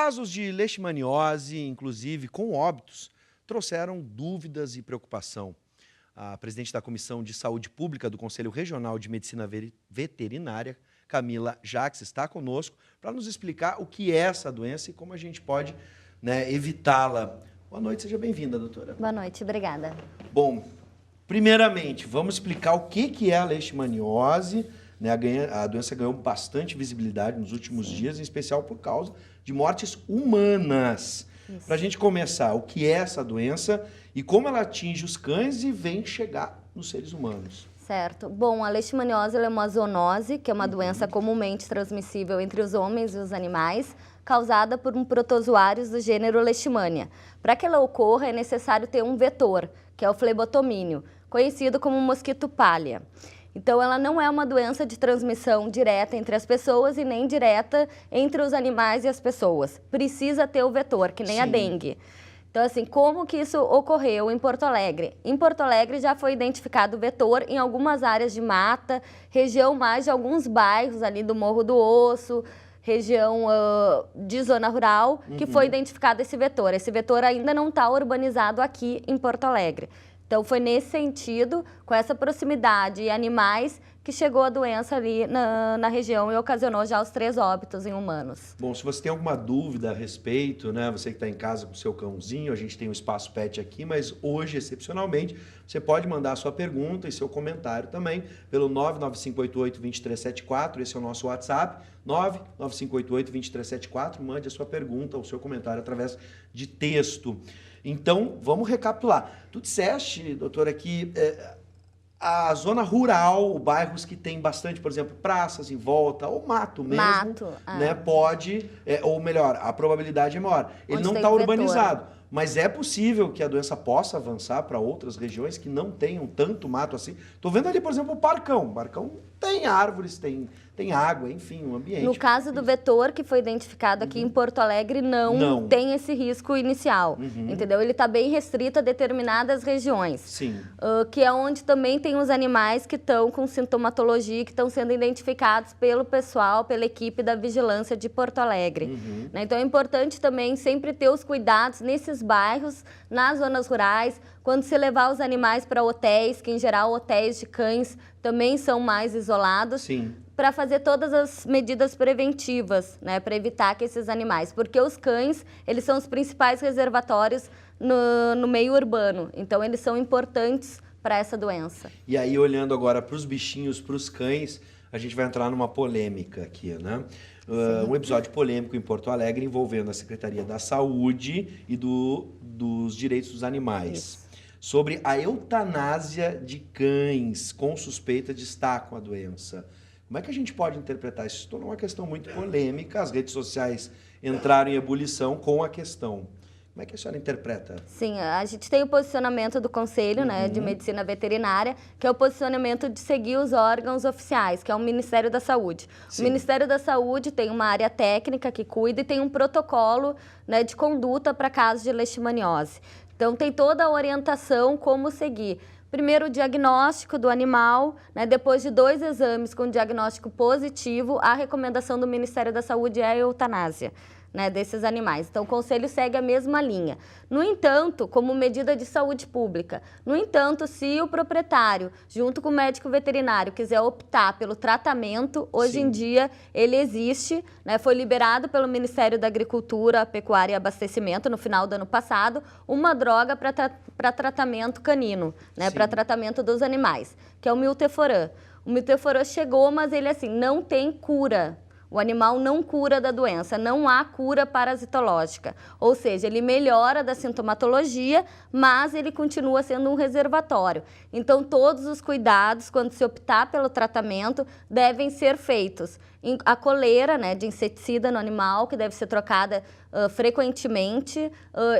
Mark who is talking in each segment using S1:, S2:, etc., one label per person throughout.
S1: casos de leishmaniose, inclusive com óbitos, trouxeram dúvidas e preocupação. A presidente da Comissão de Saúde Pública do Conselho Regional de Medicina Veterinária, Camila Jacques, está conosco para nos explicar o que é essa doença e como a gente pode, evitá-la. Boa noite, seja bem-vinda, doutora.
S2: Boa noite, obrigada.
S1: Bom, primeiramente, vamos explicar o que é a leishmaniose. A doença ganhou bastante visibilidade nos últimos dias, em especial por causa de mortes humanas. Para a gente começar, o que é essa doença e como ela atinge os cães e vem chegar nos seres humanos?
S2: Certo. Bom, a leishmaniose é uma zoonose, que é uma doença comumente transmissível entre os homens e os animais, causada por um protozoários do gênero Leishmania. Para que ela ocorra, é necessário ter um vetor, que é o flebotomínio, conhecido como mosquito palha. Então, ela não é uma doença de transmissão direta entre as pessoas e nem direta entre os animais e as pessoas. Precisa ter o vetor, que nem a dengue. Então, assim, como que isso ocorreu em Porto Alegre? Em Porto Alegre já foi identificado o vetor em algumas áreas de mata, região mais de alguns bairros ali do Morro do Osso, região de zona rural, que foi identificado esse vetor. Esse vetor ainda não está urbanizado aqui em Porto Alegre. Então, foi nesse sentido, com essa proximidade e animais, que chegou a doença ali na região e ocasionou já os 3 óbitos em humanos.
S1: Bom, se você tem alguma dúvida a respeito, você que está em casa com o seu cãozinho, a gente tem um espaço pet aqui, mas hoje, excepcionalmente, você pode mandar a sua pergunta e seu comentário também pelo 99588-2374, esse é o nosso WhatsApp, 99588-2374, mande a sua pergunta ou seu comentário através de texto. Então, vamos recapitular. Tu disseste, doutora, que a zona rural, bairros que tem bastante, por exemplo, praças em volta, ou mato mesmo, pode, ou melhor, a probabilidade é maior. Ele não está urbanizado, mas é possível que a doença possa avançar para outras regiões que não tenham tanto mato assim. Estou vendo ali, por exemplo, o Parcão. O Parcão tem árvores, tem água, enfim, um ambiente.
S2: No caso do vetor que foi identificado aqui em Porto Alegre, não tem esse risco inicial, entendeu? Ele está bem restrito a determinadas regiões.
S1: Sim.
S2: Que é onde também tem os animais que estão com sintomatologia, que estão sendo identificados pelo pessoal, pela equipe da vigilância de Porto Alegre. Então é importante também sempre ter os cuidados nesses bairros, nas zonas rurais, quando se levar os animais para hotéis, que em geral hotéis de cães também são mais isolados.
S1: Sim.
S2: Para fazer todas as medidas preventivas, para evitar que esses animais, porque os cães, eles são os principais reservatórios no meio urbano, então eles são importantes para essa doença.
S1: E aí, olhando agora para os bichinhos, para os cães, a gente vai entrar numa polêmica aqui, um episódio polêmico em Porto Alegre envolvendo a Secretaria da Saúde e dos Direitos dos Animais.
S2: Isso.
S1: Sobre a eutanásia de cães com suspeita de estar com a doença. Como é que a gente pode interpretar isso? Isso tornou uma questão muito polêmica, as redes sociais entraram em ebulição com a questão. Como é que a senhora interpreta?
S2: Sim, a gente tem o posicionamento do Conselho de Medicina Veterinária, que é o posicionamento de seguir os órgãos oficiais, que é o Ministério da Saúde.
S1: Sim.
S2: O Ministério da Saúde tem uma área técnica que cuida e tem um protocolo de conduta para casos de leishmaniose. Então, tem toda a orientação como seguir. Primeiro, o diagnóstico do animal, depois de 2 exames com diagnóstico positivo, a recomendação do Ministério da Saúde é a eutanásia desses animais. Então, o Conselho segue a mesma linha. No entanto, como medida de saúde pública, se o proprietário, junto com o médico veterinário, quiser optar pelo tratamento, hoje em dia ele existe, foi liberado pelo Ministério da Agricultura, Pecuária e Abastecimento, no final do ano passado, uma droga para tratamento canino, para tratamento dos animais, que é o milteforam. O milteforam chegou, mas ele não tem cura. O animal não cura da doença, não há cura parasitológica. Ou seja, ele melhora da sintomatologia, mas ele continua sendo um reservatório. Então, todos os cuidados, quando se optar pelo tratamento, devem ser feitos. A coleira de inseticida no animal, que deve ser trocada frequentemente,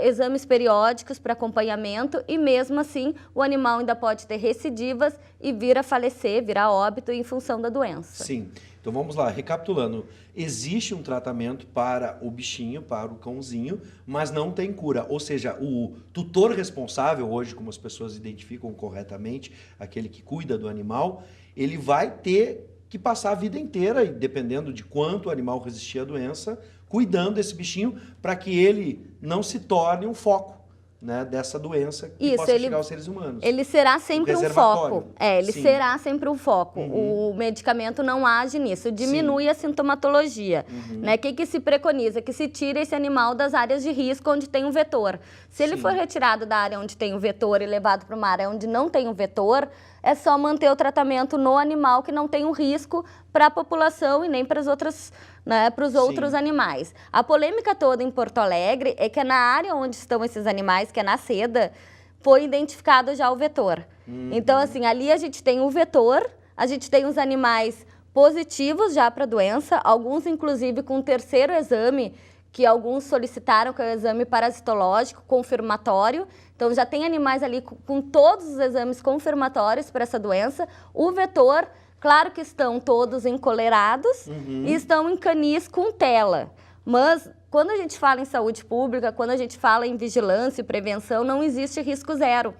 S2: exames periódicos para acompanhamento e, mesmo assim, o animal ainda pode ter recidivas e vir a falecer, vir a óbito em função da doença.
S1: Sim. Então vamos lá, recapitulando. Existe um tratamento para o bichinho, para o cãozinho, mas não tem cura. Ou seja, o tutor responsável, hoje como as pessoas identificam corretamente, aquele que cuida do animal, ele vai ter que passar a vida inteira, e dependendo de quanto o animal resistir à doença, cuidando desse bichinho para que ele não se torne um foco, né, dessa doença que possa chegar aos seres humanos.
S2: Ele será sempre um foco. Ele
S1: Sim.
S2: será sempre um foco. O medicamento não age nisso, diminui a sintomatologia. Né? O que se preconiza? Que se tire esse animal das áreas de risco onde tem um vetor. Se ele for retirado da área onde tem o vetor e levado para uma área onde não tem o vetor, é só manter o tratamento no animal que não tem um risco para a população e nem para as outras, né, para os outros animais. A polêmica toda em Porto Alegre é que na área onde estão esses animais, que é na seda, foi identificado já o vetor. Então, assim, ali a gente tem o vetor, a gente tem os animais positivos já para a doença, alguns inclusive com terceiro exame, que alguns solicitaram, que é o exame parasitológico confirmatório. Então, já tem animais ali com todos os exames confirmatórios para essa doença. O vetor, claro que estão todos encolerados e estão em canis com tela. Mas, quando a gente fala em saúde pública, quando a gente fala em vigilância e prevenção, não existe risco zero.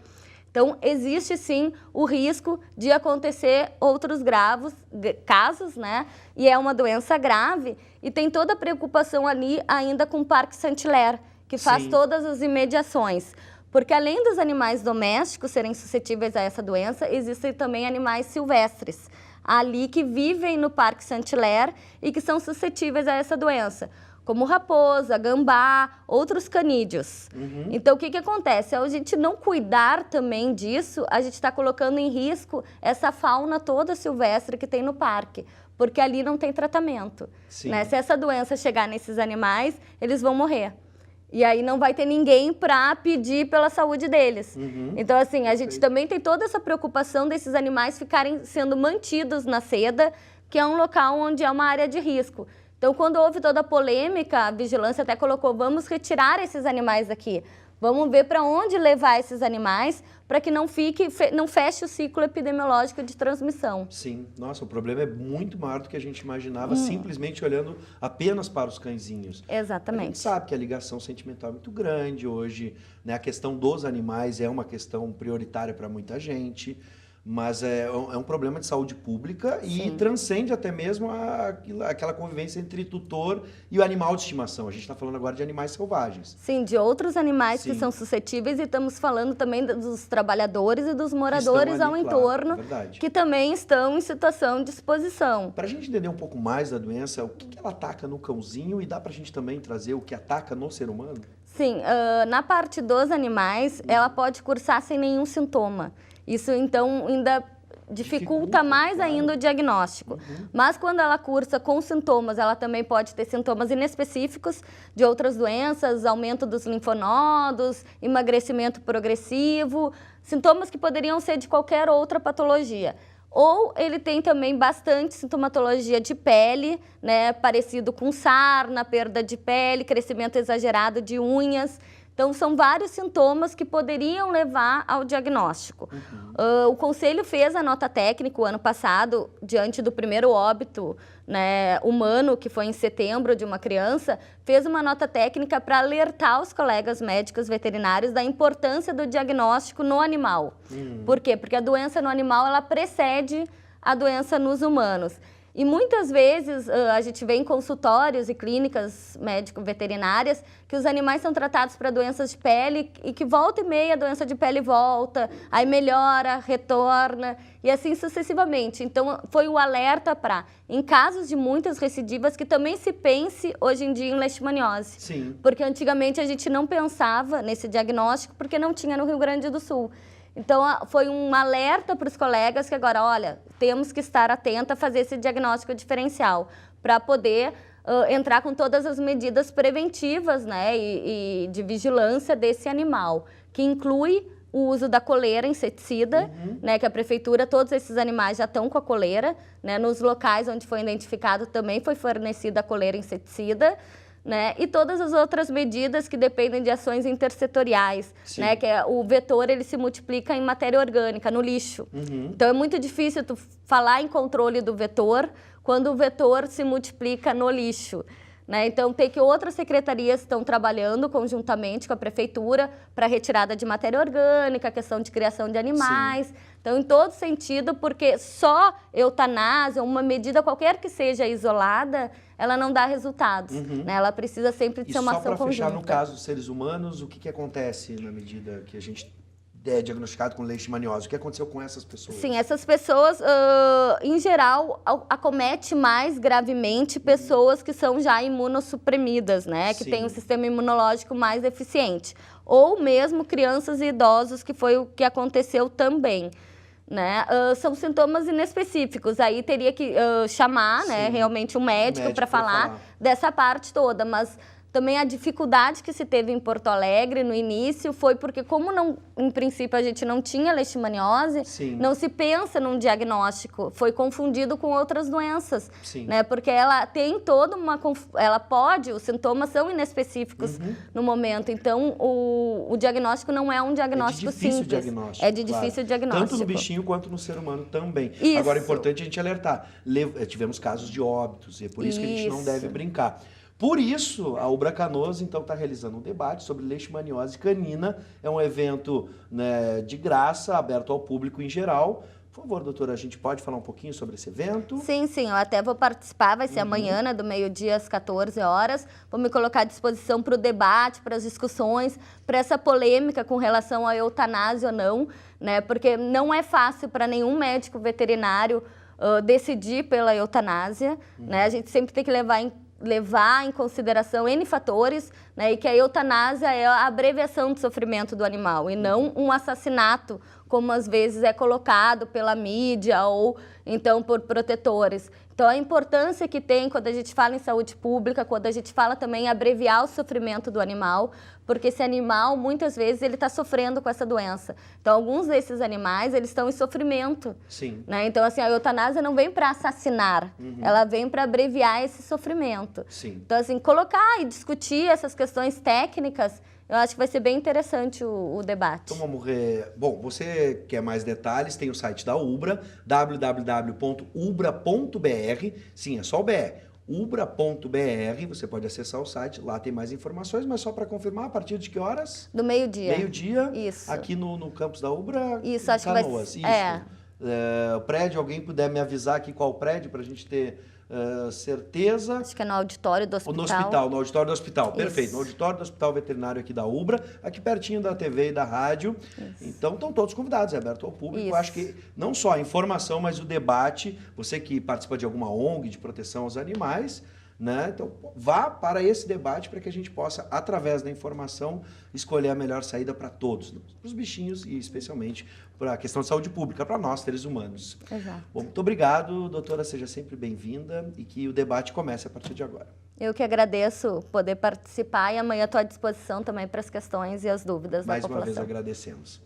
S2: Então, existe sim o risco de acontecer outros graves casos, né? E é uma doença grave e tem toda a preocupação ali ainda com o Parque Saint-Hilaire, que faz todas as imediações. Porque além dos animais domésticos serem suscetíveis a essa doença, existem também animais silvestres ali que vivem no Parque Saint-Hilaire e que são suscetíveis a essa doença, como raposa, gambá, outros canídeos. Então, o que acontece? Ao a gente não cuidar também disso, a gente está colocando em risco essa fauna toda silvestre que tem no parque, porque ali não tem tratamento. Né? Se essa doença chegar nesses animais, eles vão morrer. E aí não vai ter ninguém para pedir pela saúde deles. Então, assim, a gente também tem toda essa preocupação desses animais ficarem sendo mantidos na seda, que é um local onde é uma área de risco. Então, quando houve toda a polêmica, a vigilância até colocou, vamos retirar esses animais daqui. Vamos ver para onde levar esses animais para que não feche o ciclo epidemiológico de transmissão.
S1: Sim. Nossa, o problema é muito maior do que a gente imaginava, simplesmente olhando apenas para os cãezinhos.
S2: Exatamente.
S1: A gente sabe que a ligação sentimental é muito grande hoje, né? A questão dos animais é uma questão prioritária para muita gente. Mas é um problema de saúde pública e transcende até mesmo aquela convivência entre tutor e o animal de estimação. A gente está falando agora de animais selvagens.
S2: Sim, de outros animais que são suscetíveis e estamos falando também dos trabalhadores e dos moradores ao entorno, que também estão em situação de exposição.
S1: Para a gente entender um pouco mais da doença, o que ela ataca no cãozinho e dá para a gente também trazer o que ataca no ser humano?
S2: Sim, na parte dos animais, ela pode cursar sem nenhum sintoma. Isso, então, ainda dificulta mais ainda o diagnóstico. Mas quando ela cursa com sintomas, ela também pode ter sintomas inespecíficos de outras doenças, aumento dos linfonodos, emagrecimento progressivo, sintomas que poderiam ser de qualquer outra patologia. Ou ele tem também bastante sintomatologia de pele, né, parecido com sarna, perda de pele, crescimento exagerado de unhas. Então, são vários sintomas que poderiam levar ao diagnóstico. O Conselho fez a nota técnica o ano passado, diante do primeiro óbito, né, humano, que foi em setembro, de uma criança, fez uma nota técnica para alertar os colegas médicos veterinários da importância do diagnóstico no animal. Por quê? Porque a doença no animal, ela precede a doença nos humanos. E muitas vezes a gente vê em consultórios e clínicas médico-veterinárias que os animais são tratados para doenças de pele e que volta e meia a doença de pele volta, aí melhora, retorna e assim sucessivamente. Então foi o alerta para, em casos de muitas recidivas, que também se pense hoje em dia em leishmaniose.
S1: Sim.
S2: Porque antigamente a gente não pensava nesse diagnóstico porque não tinha no Rio Grande do Sul. Então, foi um alerta para os colegas que agora, olha, temos que estar atenta a fazer esse diagnóstico diferencial para poder entrar com todas as medidas preventivas, né, e de vigilância desse animal, que inclui o uso da coleira inseticida, né, que a prefeitura, todos esses animais já estão com a coleira, né, nos locais onde foi identificado também foi fornecida a coleira inseticida, né? E todas as outras medidas que dependem de ações intersetoriais, né? Que o vetor, ele se multiplica em matéria orgânica, no lixo. Então, é muito difícil tu falar em controle do vetor quando o vetor se multiplica no lixo, né? Então, tem que outras secretarias estão trabalhando conjuntamente com a prefeitura para retirada de matéria orgânica, questão de criação de animais. Sim. Então, em todo sentido, porque só eutanásia, uma medida qualquer que seja isolada, ela não dá resultados, né? Ela precisa sempre de ser uma ação conjunta.
S1: E só para fechar, no caso dos seres humanos, o que acontece na medida que a gente é diagnosticado com leishmaniose? O que aconteceu com essas pessoas?
S2: Sim, essas pessoas, em geral, acomete mais gravemente pessoas que são já imunossuprimidas, né? Que têm um sistema imunológico mais deficiente. Ou mesmo crianças e idosos, que foi o que aconteceu também. Né? São sintomas inespecíficos, aí teria que chamar, né, realmente um médico para falar dessa parte toda, mas também a dificuldade que se teve em Porto Alegre no início foi porque, como não, em princípio a gente não tinha leishmaniose, não se pensa num diagnóstico, foi confundido com outras doenças, né? Porque ela tem toda uma... Ela pode, os sintomas são inespecíficos no momento, então o diagnóstico não é um diagnóstico simples. É de difícil diagnóstico.
S1: Tanto no bichinho quanto no ser humano também.
S2: Isso.
S1: Agora, é importante a gente alertar, tivemos casos de óbitos, e é por isso que a gente não deve brincar. Por isso, a Ubra Canoas, então, está realizando um debate sobre leishmaniose canina. É um evento, né, de graça, aberto ao público em geral. Por favor, doutora, a gente pode falar um pouquinho sobre esse evento?
S2: Sim, eu até vou participar, vai ser amanhã, né, do meio-dia às 14 horas. Vou me colocar à disposição para o debate, para as discussões, para essa polêmica com relação à eutanásia ou não, né, porque não é fácil para nenhum médico veterinário decidir pela eutanásia, né, a gente sempre tem que levar em consideração N fatores, né, e que a eutanásia é a abreviação do sofrimento do animal e não um assassinato, como às vezes é colocado pela mídia ou então por protetores. Então, a importância que tem quando a gente fala em saúde pública, quando a gente fala também em abreviar o sofrimento do animal, porque esse animal, muitas vezes, ele está sofrendo com essa doença. Então, alguns desses animais, eles estão em sofrimento.
S1: Sim.
S2: Né? Então, assim, a eutanásia não vem para assassinar, ela vem para abreviar esse sofrimento.
S1: Sim.
S2: Então, assim, colocar e discutir essas questões técnicas, eu acho que vai ser bem interessante o debate.
S1: Então vamos ver. Bom, você quer mais detalhes, tem o site da Ubra, www.ubra.br. Sim, é só o BR. Ubra.br, você pode acessar o site, lá tem mais informações, mas só para confirmar, a partir de que horas?
S2: Do meio-dia.
S1: Meio-dia,
S2: isso.
S1: Aqui no campus da Ubra,
S2: isso, acho
S1: Canoas.
S2: Que vai...
S1: O prédio, alguém puder me avisar aqui qual prédio, para a gente ter certeza.
S2: Acho que é no auditório do
S1: hospital. No auditório do hospital, perfeito. No auditório do Hospital Veterinário aqui da Ubra, aqui pertinho da TV e da rádio. Isso. Então, estão todos convidados, é aberto ao público.
S2: Isso.
S1: Eu acho que não só a informação, mas o debate, você que participa de alguma ONG de proteção aos animais, né? Então, vá para esse debate para que a gente possa, através da informação, escolher a melhor saída para todos, para os bichinhos e especialmente para a questão de saúde pública, para nós, seres humanos.
S2: Exato.
S1: Bom, muito obrigado, doutora, seja sempre bem-vinda e que o debate comece a partir de agora.
S2: Eu que agradeço poder participar e amanhã estou à disposição também para as questões e as dúvidas da população.
S1: Mais uma vez agradecemos.